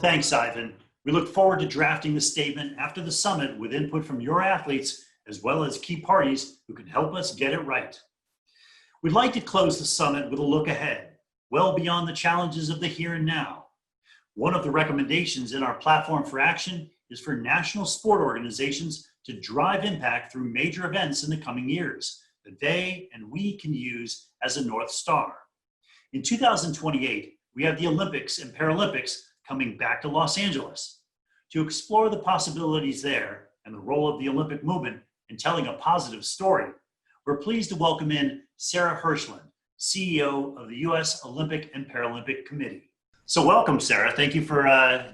Thanks, Ivan. We look forward to drafting the statement after the summit with input from your athletes as well as key parties who can help us get it right. We'd like to close the summit with a look ahead, well beyond the challenges of the here and now. One of the recommendations in our platform for action is for national sport organizations to drive impact through major events in the coming years that they and we can use as a North Star. In 2028, we have the Olympics and Paralympics coming back to Los Angeles. To explore the possibilities there and the role of the Olympic movement in telling a positive story, we're pleased to welcome in Sarah Hirshland, CEO of the U.S. Olympic and Paralympic Committee. So welcome, Sarah. Thank you for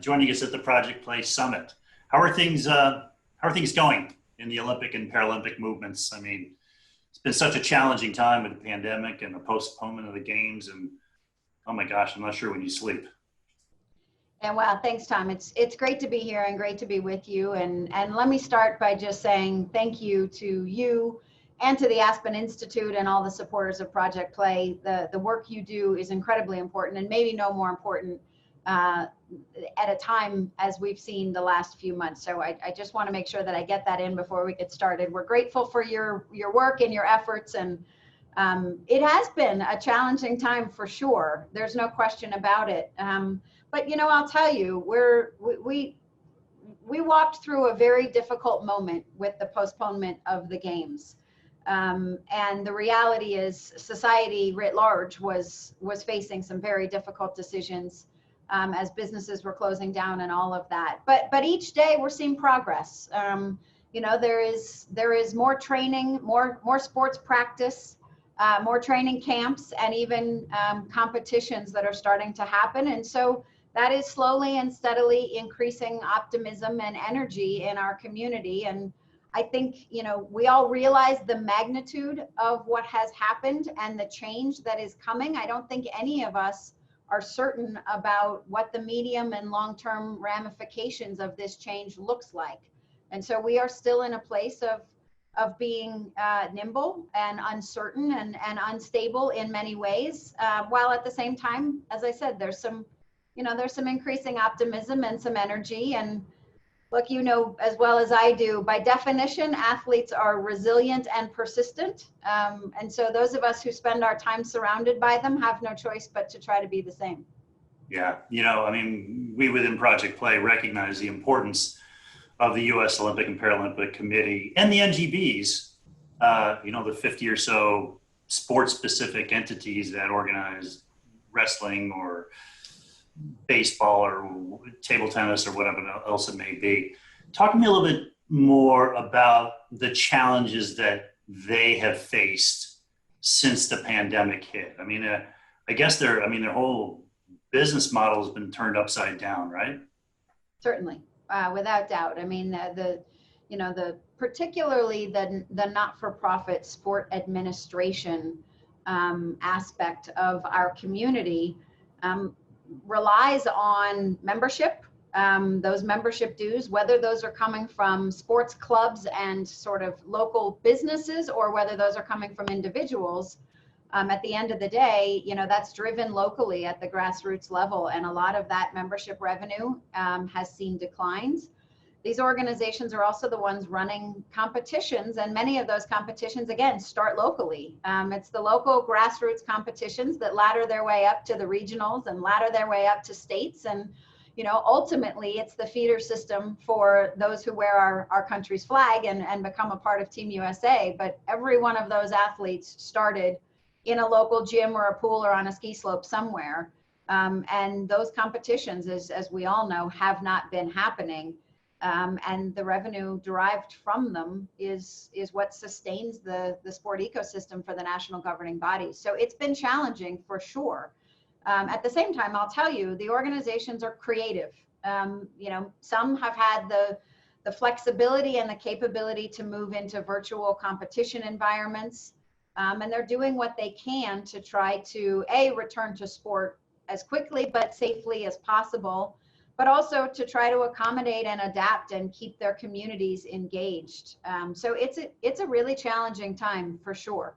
joining us at the Project Play Summit. How are things going in the Olympic and Paralympic movements? I mean, it's been such a challenging time with the pandemic and the postponement of the games, and oh my gosh, I'm not sure when you sleep. And wow, thanks, Tom. It's great to be here and great to be with you. And let me start by just saying thank you to you and to the Aspen Institute and all the supporters of Project Play. The work you do is incredibly important, and maybe no more important at a time as we've seen the last few months. So I just want to make sure that I get that in before we get started. We're grateful for your work and your efforts, and it has been a challenging time for sure. There's no question about it. But you know, I'll tell you, we walked through a very difficult moment with the postponement of the games. And the reality is society writ large was facing some very difficult decisions as businesses were closing down and all of that. But each day we're seeing progress. You know, there is more training, more sports practice, more training camps, and even competitions that are starting to happen. And so that is slowly and steadily increasing optimism and energy in our community. And I think, you know, we all realize the magnitude of what has happened and the change that is coming. I don't think any of us are certain about what the medium and long-term ramifications of this change looks like. And so we are still in a place of being nimble and uncertain and unstable in many ways, while at the same time, as I said, there's some increasing optimism and some energy. And look, you know as well as I do, by definition, athletes are resilient and persistent. And so those of us who spend our time surrounded by them have no choice but to try to be the same. Yeah, you know, I mean, we within Project Play recognize the importance of the U.S. Olympic and Paralympic Committee and the NGBs, you know, the 50 or so sports-specific entities that organize wrestling or baseball or table tennis or whatever else it may be. Talk to me a little bit more about the challenges that they have faced since the pandemic hit. I mean, I guess their whole business model has been turned upside down, right? Certainly, without doubt. I mean, particularly the not-for-profit sport administration aspect of our community relies on membership, those membership dues, whether those are coming from sports clubs and sort of local businesses or whether those are coming from individuals. At the end of the day, you know, that's driven locally at the grassroots level, and a lot of that membership revenue has seen declines. These organizations are also the ones running competitions, and many of those competitions, again, start locally. It's the local grassroots competitions that ladder their way up to the regionals and ladder their way up to states. And, you know, ultimately, it's the feeder system for those who wear our country's flag and become a part of Team USA. But every one of those athletes started in a local gym or a pool or on a ski slope somewhere. And those competitions, as we all know, have not been happening. And the revenue derived from them is what sustains the sport ecosystem for the national governing bodies. So it's been challenging for sure. At the same time, I'll tell you, the organizations are creative. You know, some have had the flexibility and the capability to move into virtual competition environments. And they're doing what they can to try to, return to sport as quickly but safely as possible, but also to try to accommodate and adapt and keep their communities engaged. So it's a really challenging time for sure.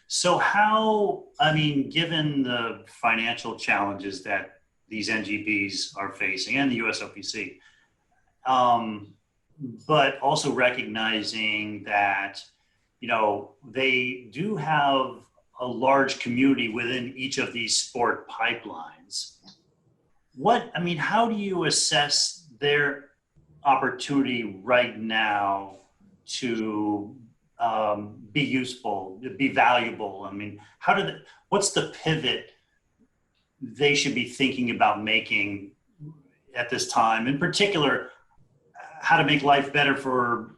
So how, I mean, given the financial challenges that these NGPs are facing and the USOPC. But also recognizing that, they do have a large community within each of these sport pipelines. How do you assess their opportunity right now to be useful, be valuable? What's the pivot they should be thinking about making at this time? In particular, how to make life better for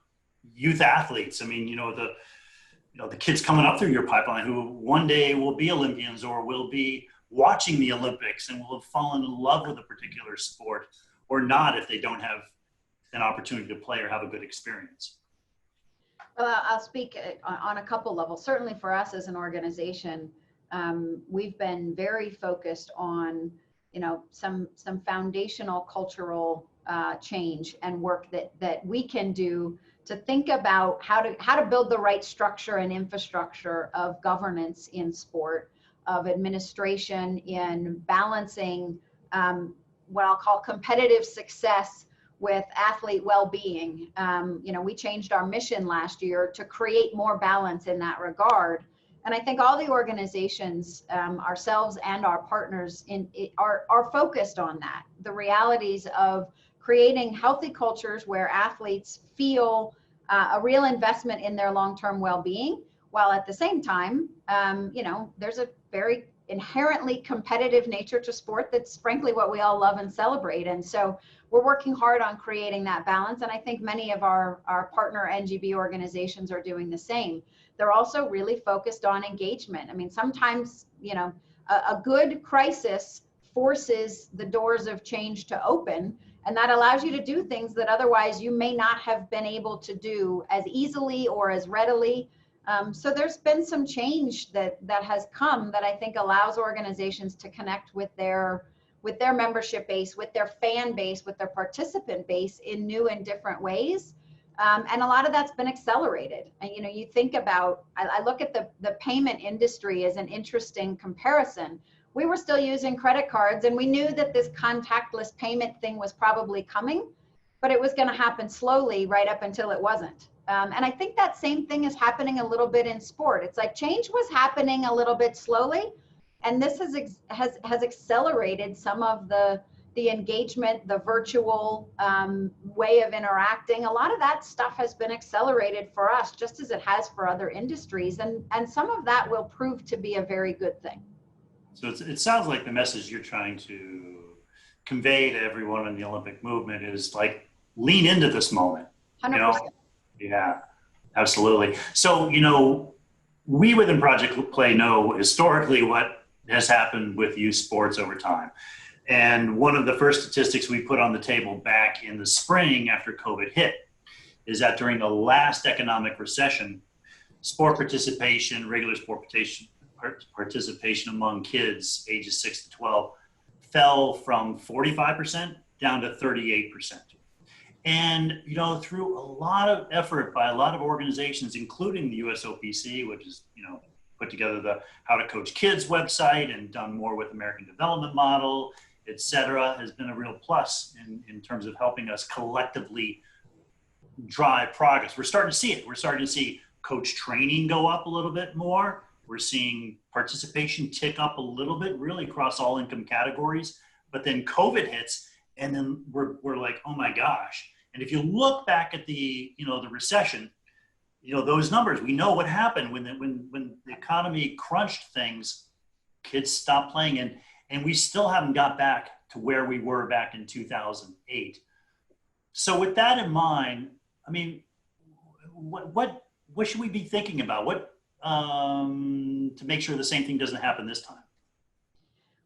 youth athletes. The kids coming up through your pipeline who one day will be Olympians or will be watching the Olympics and will have fallen in love with a particular sport, or not if they don't have an opportunity to play or have a good experience. Well, I'll speak on a couple levels. Certainly for us as an organization, we've been very focused on, some foundational cultural change and work that we can do to think about how to build the right structure and infrastructure of governance in sport, of administration, in balancing what I'll call competitive success with athlete well-being. We changed our mission last year to create more balance in that regard. And I think all the organizations, ourselves and our partners are focused on that. The realities of creating healthy cultures where athletes feel a real investment in their long-term well-being, while at the same time, there's a very inherently competitive nature to sport that's frankly what we all love and celebrate. And so we're working hard on creating that balance. And I think many of our partner NGB organizations are doing the same. They're also really focused on engagement. Sometimes, a good crisis forces the doors of change to open, and that allows you to do things that otherwise you may not have been able to do as easily or as readily. So there's been some change that has come that I think allows organizations to connect with their membership base, with their fan base, with their participant base in new and different ways. And a lot of that's been accelerated. And, you think about, I look at the payment industry as an interesting comparison. We were still using credit cards, and we knew that this contactless payment thing was probably coming, but it was going to happen slowly right up until it wasn't. And I think that same thing is happening a little bit in sport. It's like change was happening a little bit slowly, and this has accelerated some of the engagement, the virtual way of interacting. A lot of that stuff has been accelerated for us, just as it has for other industries, and some of that will prove to be a very good thing. So it sounds like the message you're trying to convey to everyone in the Olympic movement is like, lean into this moment. 100%. Yeah, absolutely. So, we within Project Play know historically what has happened with youth sports over time. And one of the first statistics we put on the table back in the spring after COVID hit is that during the last economic recession, sport participation, regular sport participation among kids ages 6 to 12 fell from 45% down to 38%. And, through a lot of effort by a lot of organizations, including the USOPC, which is, put together the How to Coach Kids website and done more with American Development Model, et cetera, has been a real plus in terms of helping us collectively drive progress. We're starting to see it. We're starting to see coach training go up a little bit more. We're seeing participation tick up a little bit, really across all income categories. But then COVID hits, and then we're like, oh my gosh. And if you look back at the recession, those numbers, we know what happened when the economy crunched things. Kids stopped playing, and we still haven't got back to where we were back in 2008. So with that in mind, what should we be thinking about? To make sure the same thing doesn't happen this time?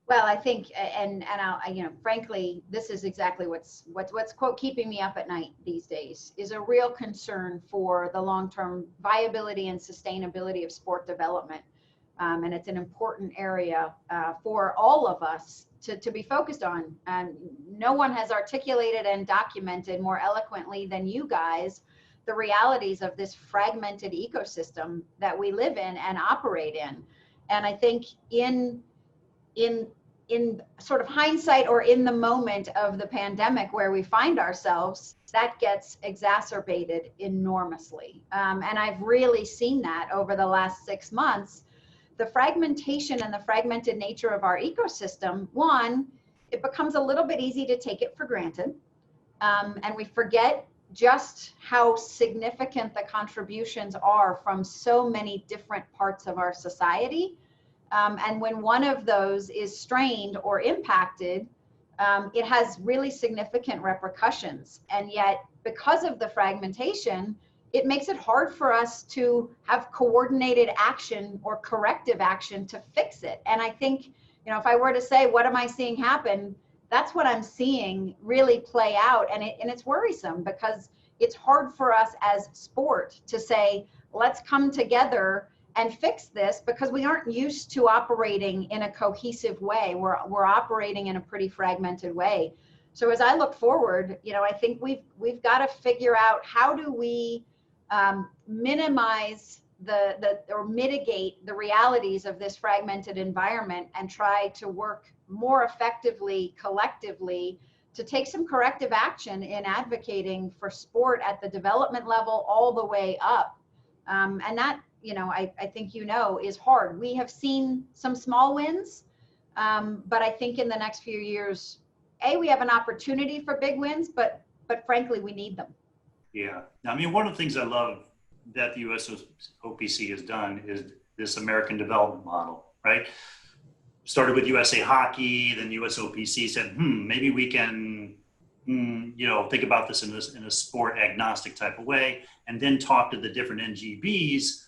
Well, I think, and I'll, frankly, this is exactly what's quote keeping me up at night these days, is a real concern for the long-term viability and sustainability of sport development. And it's an important area for all of us to be focused on. And no one has articulated and documented more eloquently than you guys the realities of this fragmented ecosystem that we live in and operate in. And I think in in sort of hindsight or in the moment of the pandemic where we find ourselves, that gets exacerbated enormously. And I've really seen that over the last 6 months. The fragmentation and the fragmented nature of our ecosystem, one, it becomes a little bit easy to take it for granted. And we forget just how significant the contributions are from so many different parts of our society. And when one of those is strained or impacted, it has really significant repercussions. And yet, because of the fragmentation, it makes it hard for us to have coordinated action or corrective action to fix it. And I think, you know, if I were to say, what am I seeing happen? That's what I'm seeing really play out. And it's worrisome because it's hard for us as sport to say, let's come together and fix this, because we aren't used to operating in a cohesive way. We're operating in a pretty fragmented way. So as I look forward, you know, I think we've got to figure out how do we minimize or mitigate the realities of this fragmented environment and try to work more effectively collectively to take some corrective action in advocating for sport at the development level all the way up. And that, you know, I think, you know, is hard. We have seen some small wins, but I think in the next few years, we have an opportunity for big wins, but frankly, we need them. Yeah. I mean, one of the things I love that the USOPC has done is this American development model, right? Started with USA Hockey, then USOPC said, maybe we can, you know, think about this in a sport agnostic type of way, and then talk to the different NGBs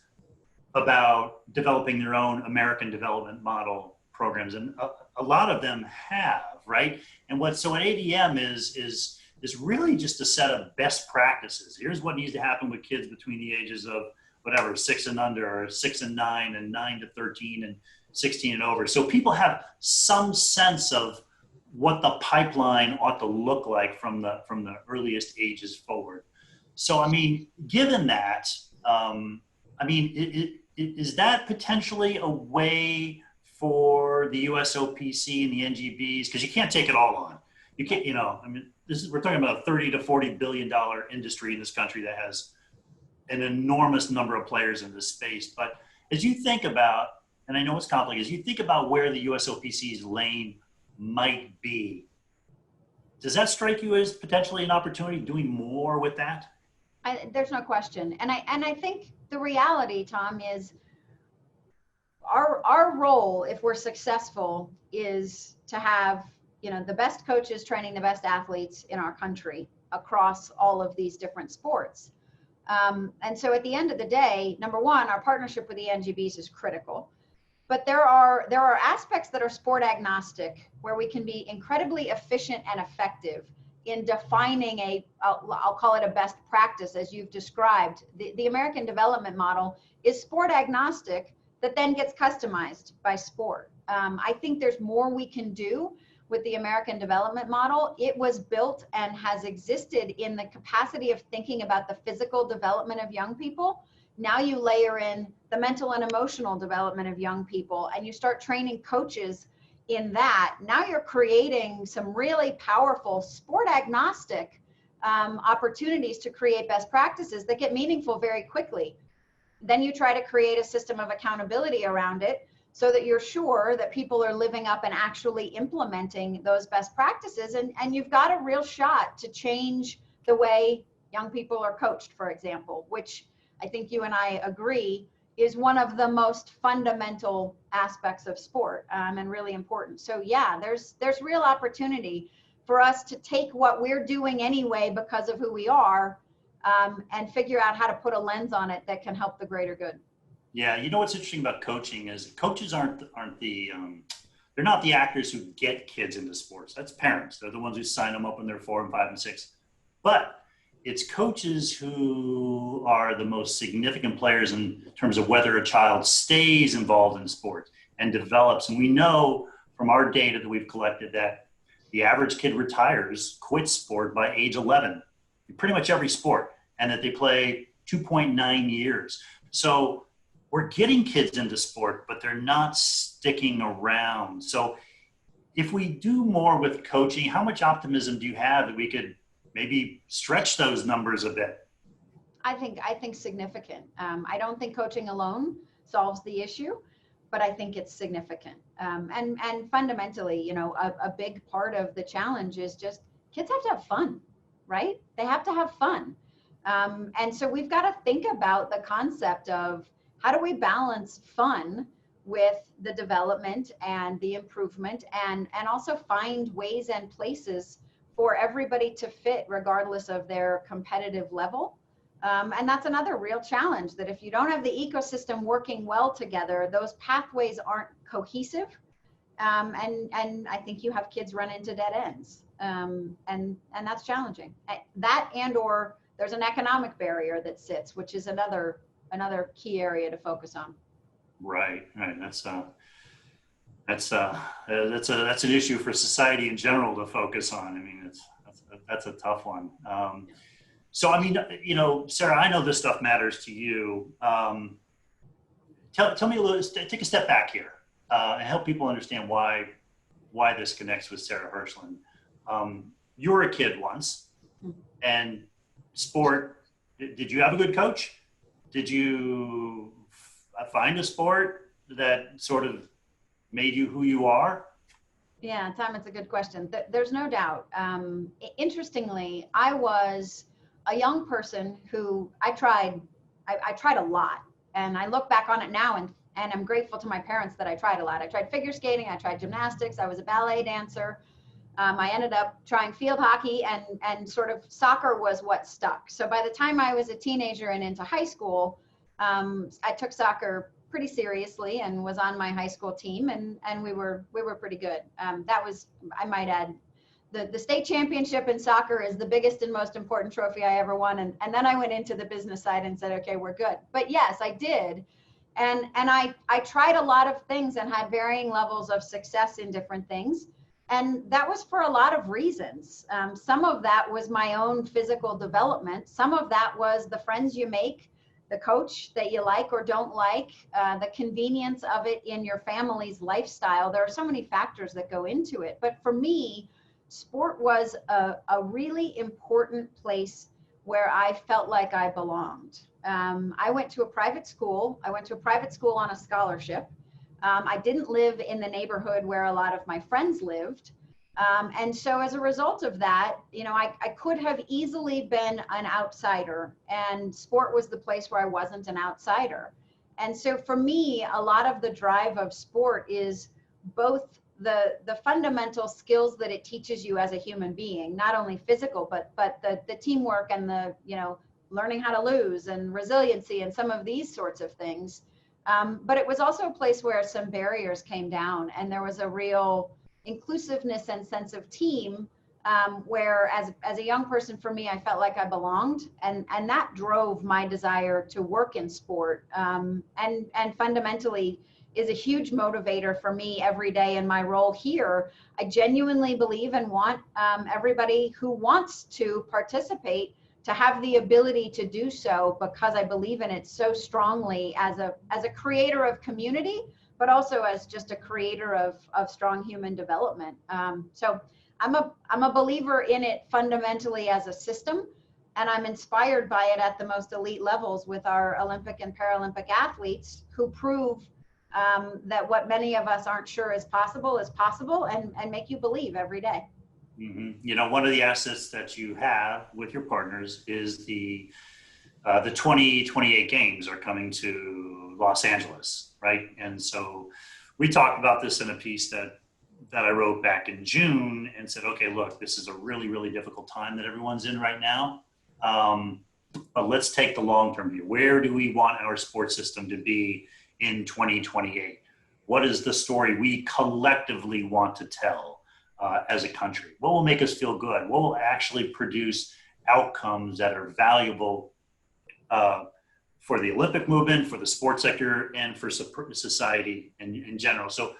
about developing their own American development model programs. And a lot of them have, right? And so an ADM is really just a set of best practices. Here's what needs to happen with kids between the ages of whatever, 6 and under, or 6 and 9, and 9 to 13, and 16 and over. So people have some sense of what the pipeline ought to look like from the earliest ages forward. So, I mean, given that, I mean, is that potentially a way for the USOPC and the NGBs? Because you can't take it all on. You can't, you know, I mean, we're talking about a $30 to $40 billion industry in this country that has an enormous number of players in this space. But as you think about, and I know it's complicated, as you think about where the USOPC's lane might be, does that strike you as potentially an opportunity doing more with that? There's no question. And I think the reality, Tom, is our role, if we're successful, is to have, you know, the best coaches training the best athletes in our country across all of these different sports. And so at the end of the day, number one, our partnership with the NGBs is critical. But there are aspects that are sport agnostic where we can be incredibly efficient and effective in defining I'll call it a best practice, as you've described. The American development model is sport agnostic that then gets customized by sport. I think there's more we can do with the American development model. It was built and has existed in the capacity of thinking about the physical development of young people. Now you layer in the mental and emotional development of young people, and you start training coaches in that. Now you're creating some really powerful sport agnostic opportunities to create best practices that get meaningful very quickly. Then you try to create a system of accountability around it so that you're sure that people are living up and actually implementing those best practices. And you've got a real shot to change the way young people are coached, for example, which I think you and I agree is one of the most fundamental aspects of sport, and really important. So yeah, there's real opportunity for us to take what we're doing anyway because of who we are, and figure out how to put a lens on it that can help the greater good. Yeah, you know what's interesting about coaching is coaches aren't the they're not the actors who get kids into sports. That's parents. They're the ones who sign them up when they're 4 and 5 and 6. But it's coaches who are the most significant players in terms of whether a child stays involved in sport and develops. And we know from our data that we've collected that the average kid quits sport by age 11, in pretty much every sport, and that they play 2.9 years. So we're getting kids into sport, but they're not sticking around. So if we do more with coaching, how much optimism do you have that we could maybe stretch those numbers a bit? I think significant. I don't think coaching alone solves the issue, but I think it's significant. And fundamentally, a big part of the challenge is just kids have to have fun, right? They have to have fun. And so we've got to think about the concept of how do we balance fun with the development and the improvement, and also find ways and places for everybody to fit regardless of their competitive level. And that's another real challenge, that if you don't have the ecosystem working well together, those pathways aren't cohesive. And I think you have kids run into dead ends. And that's challenging. That, or there's an economic barrier that sits, which is another key area to focus on. Right. That's an issue for society in general to focus on. I mean, that's a tough one. So, I mean, Sarah, I know this stuff matters to you. Tell me a little, take a step back here and help people understand why this connects with Sarah Hirshland. You were a kid once, and sport, did you have a good coach? Did you find a sport that sort of made you who you are? Yeah, Tom, it's a good question. There's no doubt. Interestingly, I was a young person who I tried a lot, and I look back on it now and I'm grateful to my parents that I tried a lot. I tried figure skating, I tried gymnastics, I was a ballet dancer. I ended up trying field hockey, and sort of soccer was what stuck. So by the time I was a teenager and into high school, I took soccer pretty seriously and was on my high school team, and we were pretty good. That was, I might add, the state championship in soccer is the biggest and most important trophy I ever won. And then I went into the business side and said, okay, we're good. But yes, I did. And I tried a lot of things and had varying levels of success in different things. And that was for a lot of reasons. Some of that was my own physical development. Some of that was the friends you make, the coach that you like or don't like, the convenience of it in your family's lifestyle. There are so many factors that go into it. But for me, sport was a really important place where I felt like I belonged. I went to a private school. I went to a private school on a scholarship. I didn't live in the neighborhood where a lot of my friends lived. And so as a result of that, I could have easily been an outsider, and sport was the place where I wasn't an outsider. And so for me, a lot of the drive of sport is both the fundamental skills that it teaches you as a human being, not only physical, but the teamwork and the, learning how to lose and resiliency and some of these sorts of things. But it was also a place where some barriers came down, and there was a real inclusiveness and sense of team, where as a young person, for me, I felt like I belonged, and that drove my desire to work in sport, and fundamentally is a huge motivator for me every day in my role here. I genuinely believe and want everybody who wants to participate to have the ability to do so, because I believe in it so strongly as a creator of community, but also as just a creator of strong human development. So I'm a believer in it fundamentally as a system, and I'm inspired by it at the most elite levels with our Olympic and Paralympic athletes who prove that what many of us aren't sure is possible, and make you believe every day. Mm-hmm. One of the assets that you have with your partners is the 2028 games are coming to Los Angeles, right? And so we talked about this in a piece that I wrote back in June, and said, okay, look, this is a really, really difficult time that everyone's in right now. But let's take the long-term view. Where do we want our sports system to be in 2028? What is the story we collectively want to tell as a country? What will make us feel good? What will actually produce outcomes that are valuable for the Olympic movement, for the sports sector, and for society in general? So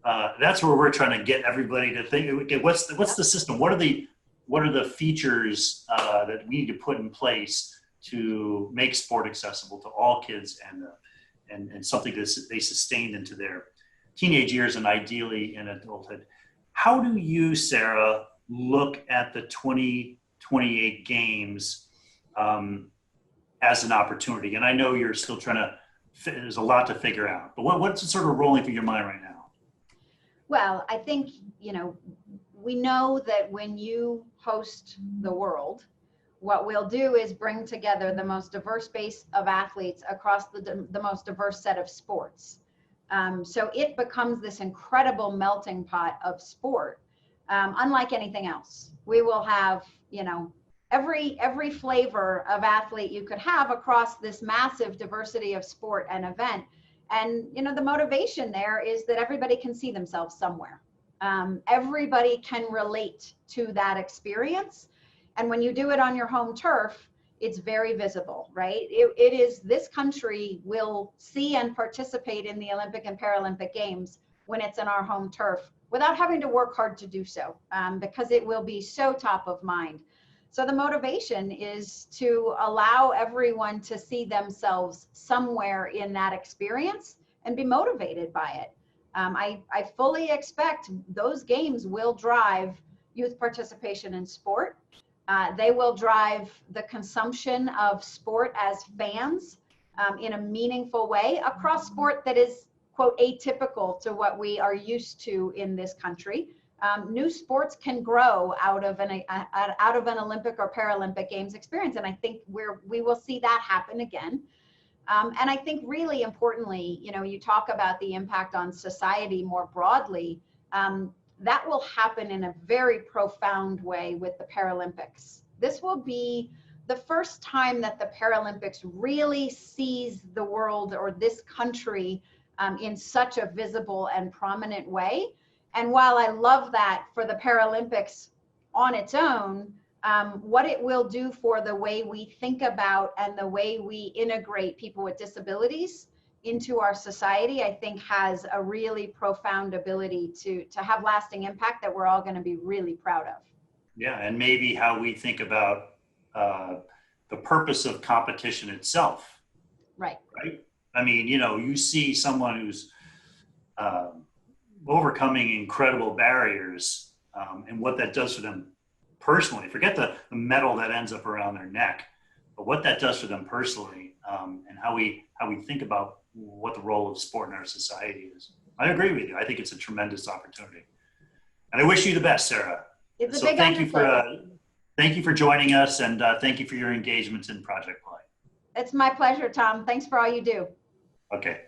that's where we're trying to get everybody to think, okay, what's the system? What are the features that we need to put in place to make sport accessible to all kids, and something that they sustain into their teenage years and ideally in adulthood? How do you, Sarah, look at the 2028 games as an opportunity? And I know you're still trying to, there's a lot to figure out, but what's sort of rolling through your mind right now? Well, I think, we know that when you host the world, what we'll do is bring together the most diverse base of athletes across the most diverse set of sports. So it becomes this incredible melting pot of sport, unlike anything else. We will have, every flavor of athlete you could have across this massive diversity of sport and event. And, the motivation there is that everybody can see themselves somewhere. Everybody can relate to that experience. And when you do it on your home turf, it's very visible, right? It is, this country will see and participate in the Olympic and Paralympic Games when it's in our home turf without having to work hard to do so, because it will be so top of mind. So the motivation is to allow everyone to see themselves somewhere in that experience and be motivated by it. I fully expect those games will drive youth participation in sport. They will drive the consumption of sport as fans in a meaningful way across sport that is, quote, atypical to what we are used to in this country. New sports can grow out of an Olympic or Paralympic Games experience, and I think we will see that happen again. And I think really importantly, you talk about the impact on society more broadly. That will happen in a very profound way with the Paralympics. This will be the first time that the Paralympics really sees the world or this country in such a visible and prominent way. And while I love that for the Paralympics on its own, what it will do for the way we think about and the way we integrate people with disabilities into our society, I think has a really profound ability to have lasting impact that we're all going to be really proud of. Yeah, and maybe how we think about the purpose of competition itself. Right. Right. I mean, you see someone who's overcoming incredible barriers, and what that does for them personally. Forget the medal that ends up around their neck, but what that does for them personally, and how we think about what the role of sport in our society is. I agree with you. I think it's a tremendous opportunity, and I wish you the best, Sarah. It's a so big thank you for joining us, and thank you for your engagements in Project Play. It's my pleasure, Tom. Thanks for all you do. Okay.